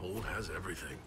Skyhold has everything.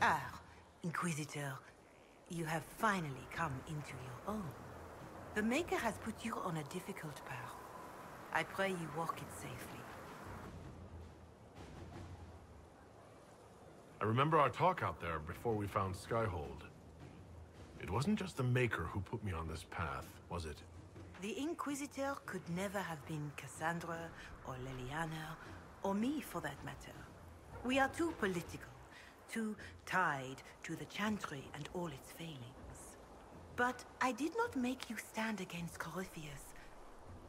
Ah, Inquisitor, you have finally come into your own. The Maker has put you on a difficult path. I pray you walk it safely. I remember our talk out there before we found Skyhold. It wasn't just the Maker who put me on this path, was it? The Inquisitor could never have been Cassandra, or Leliana, or me for that matter. We are too political, too tied to the Chantry and all its failings. But I did not make you stand against Corypheus.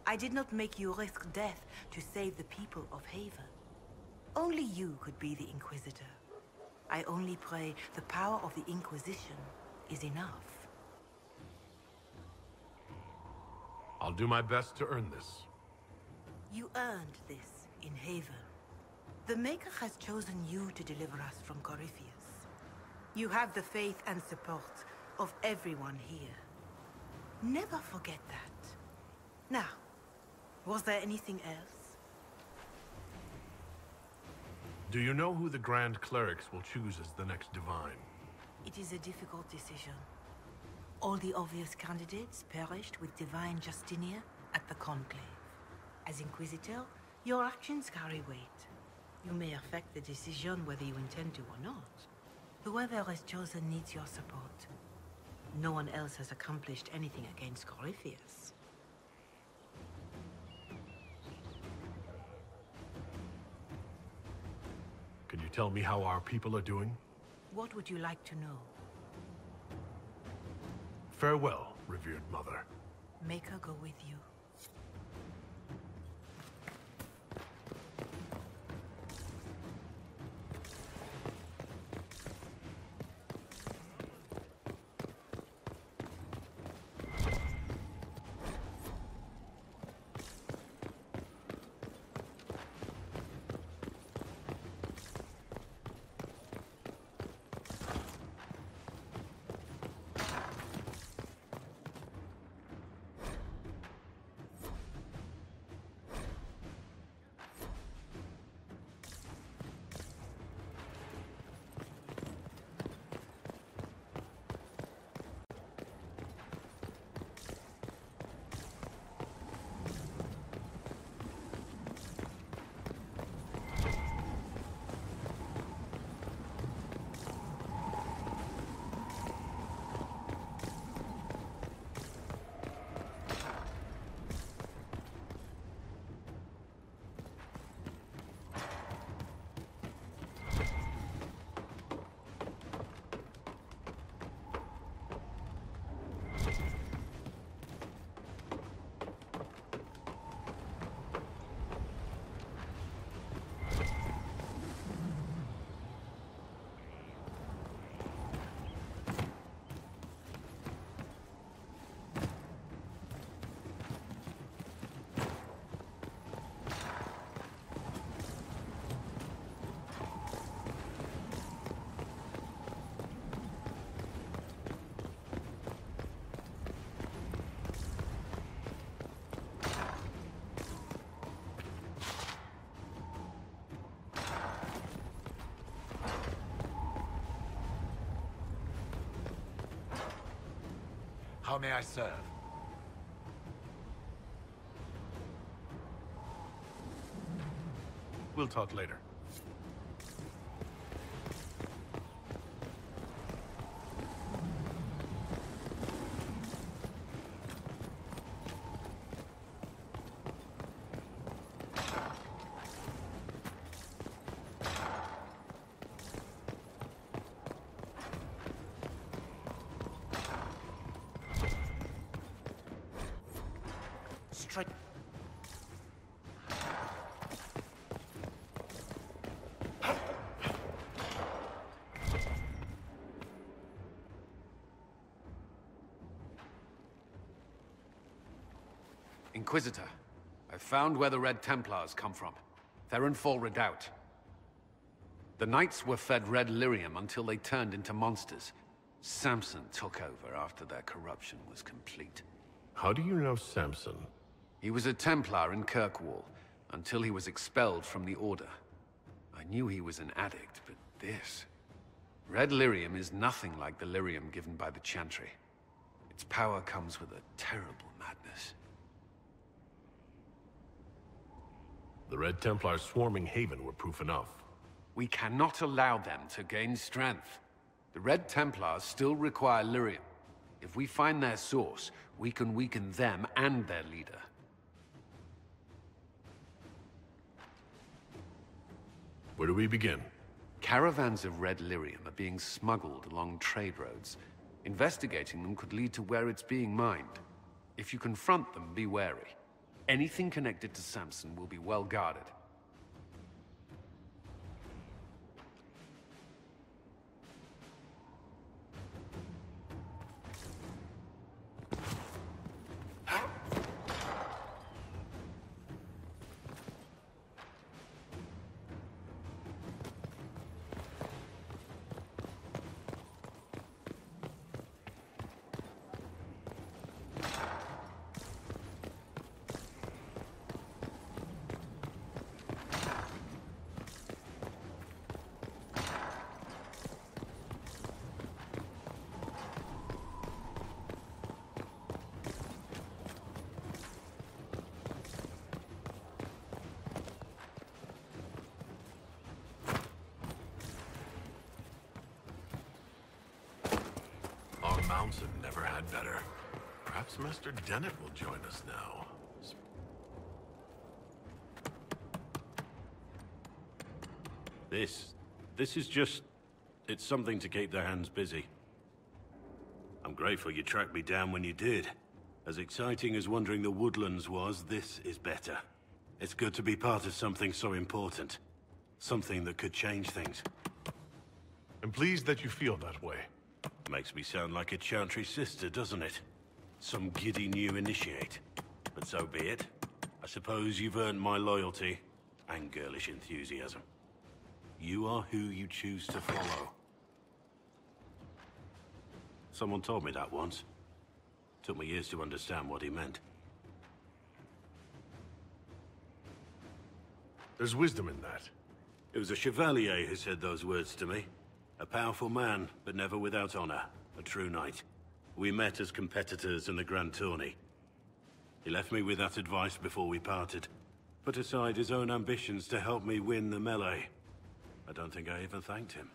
I did not make you risk death to save the people of Haven. Only you could be the Inquisitor. I only pray the power of the Inquisition is enough. I'll do my best to earn this. You earned this in Haven. The Maker has chosen you to deliver us from Corypheus. You have the faith and support of everyone here. Never forget that. Now, was there anything else? Do you know who the Grand Clerics will choose as the next Divine? It is a difficult decision. All the obvious candidates perished with Divine Justinia at the Conclave. As Inquisitor, your actions carry weight. You may affect the decision whether you intend to or not. Whoever is chosen needs your support. No one else has accomplished anything against Corypheus. Can you tell me how our people are doing? What would you like to know? Farewell, revered mother. Make her go with you. How may I serve? We'll talk later. Inquisitor. I've found where the Red Templars come from. Therenfall Redoubt. The Knights were fed red lyrium until they turned into monsters. Samson took over after their corruption was complete. How do you know Samson? He was a Templar in Kirkwall, until he was expelled from the Order. I knew he was an addict, but this... Red lyrium is nothing like the lyrium given by the Chantry. Its power comes with a terrible madness. The Red Templars swarming Haven were proof enough. We cannot allow them to gain strength. The Red Templars still require lyrium. If we find their source, we can weaken them and their leader. Where do we begin? Caravans of red lyrium are being smuggled along trade roads. Investigating them could lead to where it's being mined. If you confront them, be wary. Anything connected to Samson will be well guarded. Our mounts have never had better. Perhaps Master Dennett will join us now. This is just... it's something to keep their hands busy. I'm grateful you tracked me down when you did. As exciting as wandering the woodlands was, this is better. It's good to be part of something so important. Something that could change things. I'm pleased that you feel that way. Makes me sound like a Chantry sister, doesn't it? Some giddy new initiate. But so be it. I suppose you've earned my loyalty and girlish enthusiasm. You are who you choose to follow. Someone told me that once. Took me years to understand what he meant. There's wisdom in that. It was a chevalier who said those words to me. A powerful man, but never without honor. A true knight. We met as competitors in the Grand Tourney. He left me with that advice before we parted. Put aside his own ambitions to help me win the melee. I don't think I even thanked him.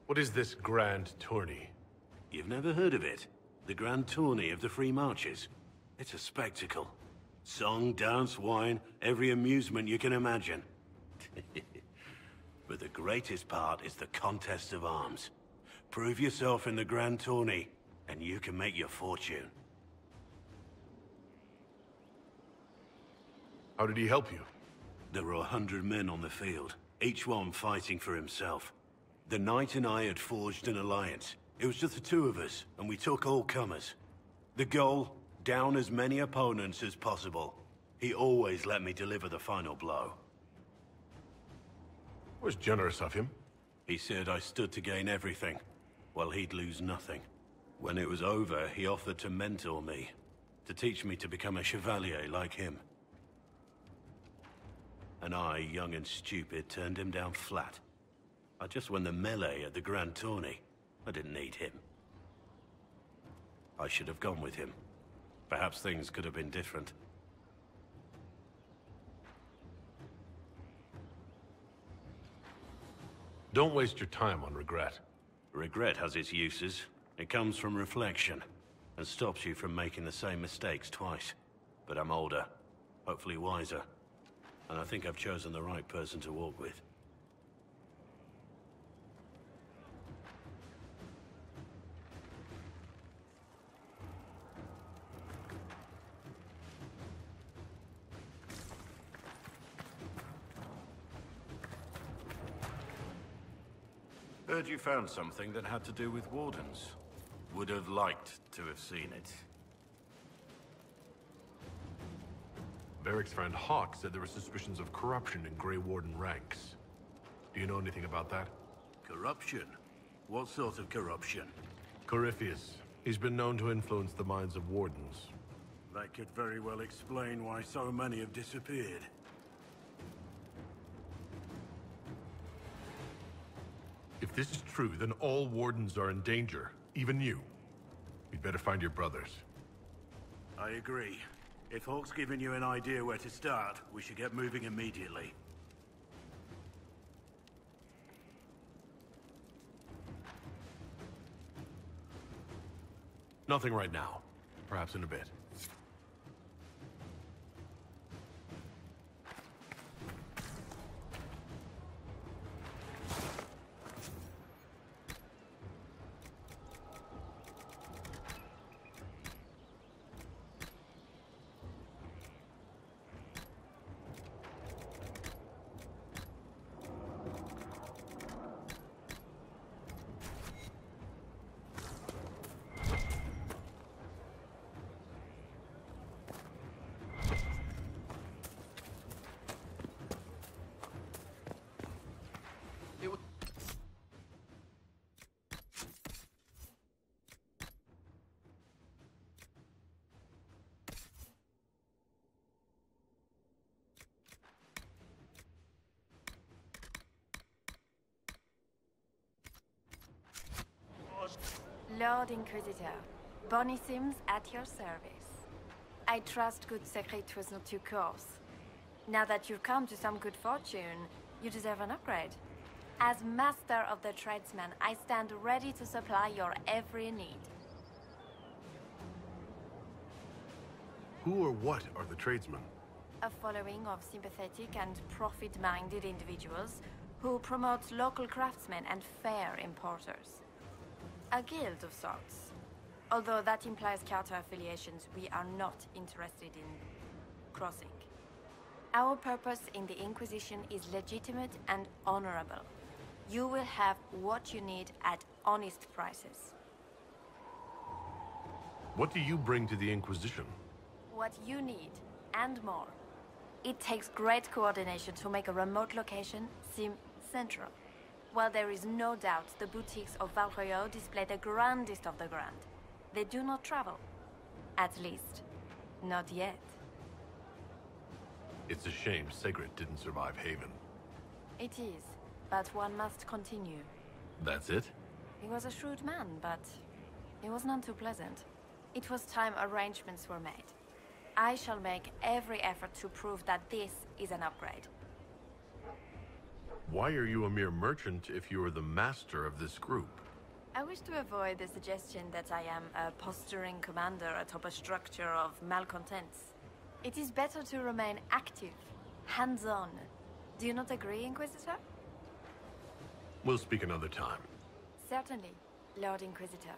What is this Grand Tourney? You've never heard of it? The Grand Tourney of the Free Marches. It's a spectacle. Song, dance, wine, every amusement you can imagine. But the greatest part is the contest of arms. Prove yourself in the Grand Tourney, and you can make your fortune. How did he help you? There were 100 men on the field, each one fighting for himself. The knight and I had forged an alliance. It was just the two of us, and we took all comers. The goal, down as many opponents as possible. He always let me deliver the final blow. It was generous of him. He said I stood to gain everything, while he'd lose nothing. When it was over, he offered to mentor me, to teach me to become a chevalier like him. And I, young and stupid, turned him down flat. I just won the melee at the Grand Tourney. I didn't need him. I should have gone with him. Perhaps things could have been different. Don't waste your time on regret. Regret has its uses. It comes from reflection, and stops you from making the same mistakes twice. But I'm older, hopefully wiser, and I think I've chosen the right person to walk with. Heard you found something that had to do with wardens. Would have liked to have seen it. Eric's friend Hawk said there were suspicions of corruption in Grey Warden ranks. Do you know anything about that? Corruption? What sort of corruption? Corypheus. He's been known to influence the minds of Wardens. That could very well explain why so many have disappeared. If this is true, then all Wardens are in danger. Even you. You'd better find your brothers. I agree. If Hawk's given you an idea where to start, we should get moving immediately. Nothing right now. Perhaps in a bit. Lord Inquisitor, Bonnie Sims at your service. I trust good secret was not too coarse. Now that you've come to some good fortune, you deserve an upgrade. As Master of the Tradesman, I stand ready to supply your every need. Who or what are the tradesmen? A following of sympathetic and profit-minded individuals who promote local craftsmen and fair importers. A guild of sorts. Although that implies counter-affiliations we are not interested in crossing. Our purpose in the Inquisition is legitimate and honorable. You will have what you need at honest prices. What do you bring to the Inquisition? What you need, and more. It takes great coordination to make a remote location seem central. While there is no doubt the boutiques of Valroyo display the grandest of the grand, they do not travel. At least, not yet. It's a shame Sigrid didn't survive Haven. It is, but one must continue. That's it? He was a shrewd man, but he was none too pleasant. It was time arrangements were made. I shall make every effort to prove that this is an upgrade. Why are you a mere merchant if you are the master of this group? I wish to avoid the suggestion that I am a posturing commander atop a structure of malcontents. It is better to remain active, hands-on. Do you not agree, Inquisitor? We'll speak another time. Certainly, Lord Inquisitor.